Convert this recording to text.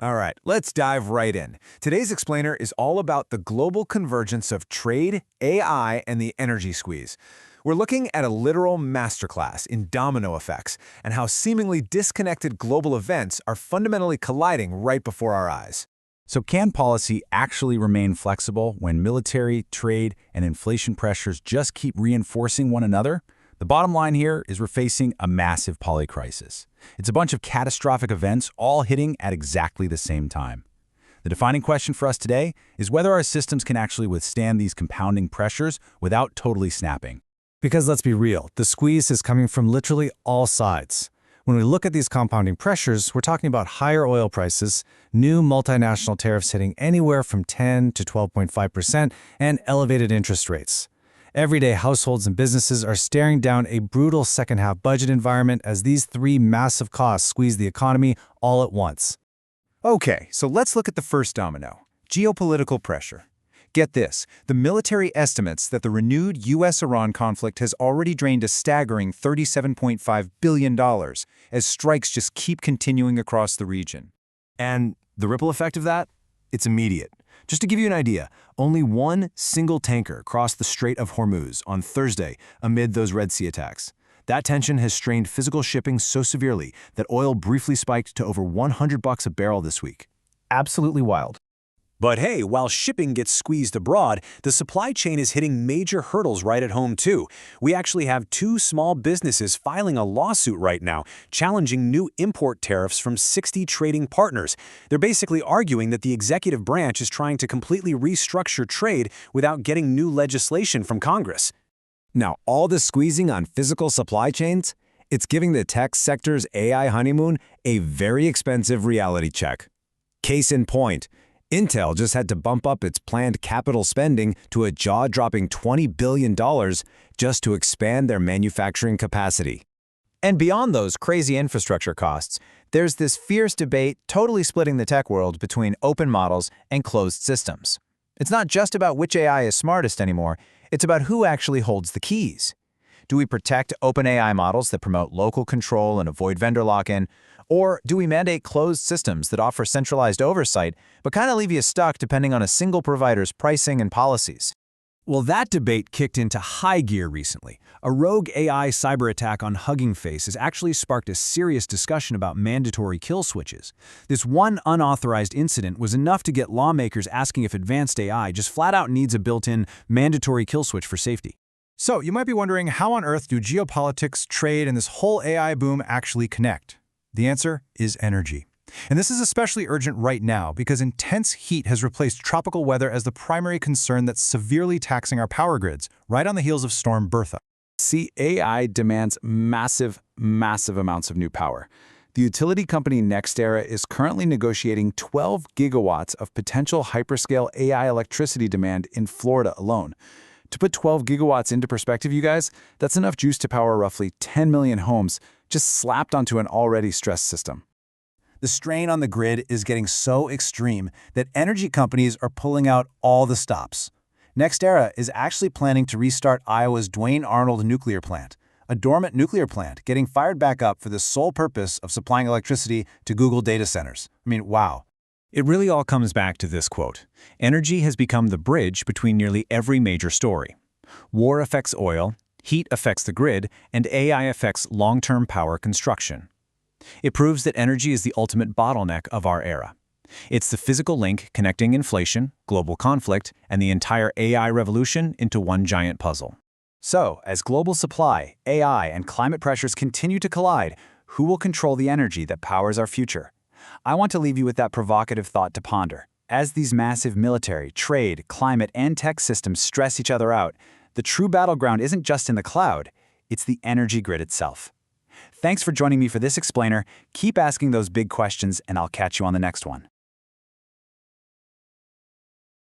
All right, let's dive right in. Today's explainer is all about the global convergence of trade, AI, and the energy squeeze. We're looking at a literal masterclass in domino effects and how seemingly disconnected global events are fundamentally colliding right before our eyes. So can policy actually remain flexible when military, trade, and inflation pressures just keep reinforcing one another? The bottom line here is we're facing a massive polycrisis. It's a bunch of catastrophic events all hitting at exactly the same time. The defining question for us today is whether our systems can actually withstand these compounding pressures without totally snapping. Because let's be real, the squeeze is coming from literally all sides. When we look at these compounding pressures, we're talking about higher oil prices, new multinational tariffs hitting anywhere from 10 to 12.5%, and elevated interest rates. Everyday households and businesses are staring down a brutal second-half budget environment as these three massive costs squeeze the economy all at once. Okay, so let's look at the first domino, geopolitical pressure. Get this, the military estimates that the renewed U.S.-Iran conflict has already drained a staggering $37.5 billion as strikes just keep continuing across the region. And the ripple effect of that? It's immediate. Just to give you an idea, only one single tanker crossed the Strait of Hormuz on Thursday amid those Red Sea attacks. That tension has strained physical shipping so severely that oil briefly spiked to over $100 a barrel this week. Absolutely wild. But hey, while shipping gets squeezed abroad, the supply chain is hitting major hurdles right at home too. We actually have two small businesses filing a lawsuit right now, challenging new import tariffs from 60 trading partners. They're basically arguing that the executive branch is trying to completely restructure trade without getting new legislation from Congress. Now, all this squeezing on physical supply chains, it's giving the tech sector's AI honeymoon a very expensive reality check. Case in point, Intel just had to bump up its planned capital spending to a jaw-dropping $20 billion just to expand their manufacturing capacity. And beyond those crazy infrastructure costs, there's this fierce debate totally splitting the tech world between open models and closed systems. It's not just about which AI is smartest anymore, it's about who actually holds the keys. Do we protect open AI models that promote local control and avoid vendor lock-in? Or do we mandate closed systems that offer centralized oversight but kind of leave you stuck depending on a single provider's pricing and policies? Well, that debate kicked into high gear recently. A rogue AI cyber attack on Hugging Face has actually sparked a serious discussion about mandatory kill switches. This one unauthorized incident was enough to get lawmakers asking if advanced AI just flat out needs a built-in mandatory kill switch for safety. So you might be wondering, how on earth do geopolitics, trade, and this whole AI boom actually connect? The answer is energy. And this is especially urgent right now because intense heat has replaced tropical weather as the primary concern that's severely taxing our power grids, right on the heels of Storm Bertha. See, AI demands massive amounts of new power. The utility company NextEra is currently negotiating 12 gigawatts of potential hyperscale AI electricity demand in Florida alone. To put 12 gigawatts into perspective, you guys, that's enough juice to power roughly 10 million homes just slapped onto an already stressed system. The strain on the grid is getting so extreme that energy companies are pulling out all the stops. NextEra is actually planning to restart Iowa's Duane Arnold nuclear plant, a dormant nuclear plant getting fired back up for the sole purpose of supplying electricity to Google data centers. I mean, wow. It really all comes back to this quote. Energy has become the bridge between nearly every major story. War affects oil, heat affects the grid, and AI affects long-term power construction. It proves that energy is the ultimate bottleneck of our era. It's the physical link connecting inflation, global conflict, and the entire AI revolution into one giant puzzle. So, as global supply, AI, and climate pressures continue to collide, who will control the energy that powers our future? I want to leave you with that provocative thought to ponder. As these massive military, trade, climate, and tech systems stress each other out, the true battleground isn't just in the cloud, it's the energy grid itself. Thanks for joining me for this explainer. Keep asking those big questions, and I'll catch you on the next one.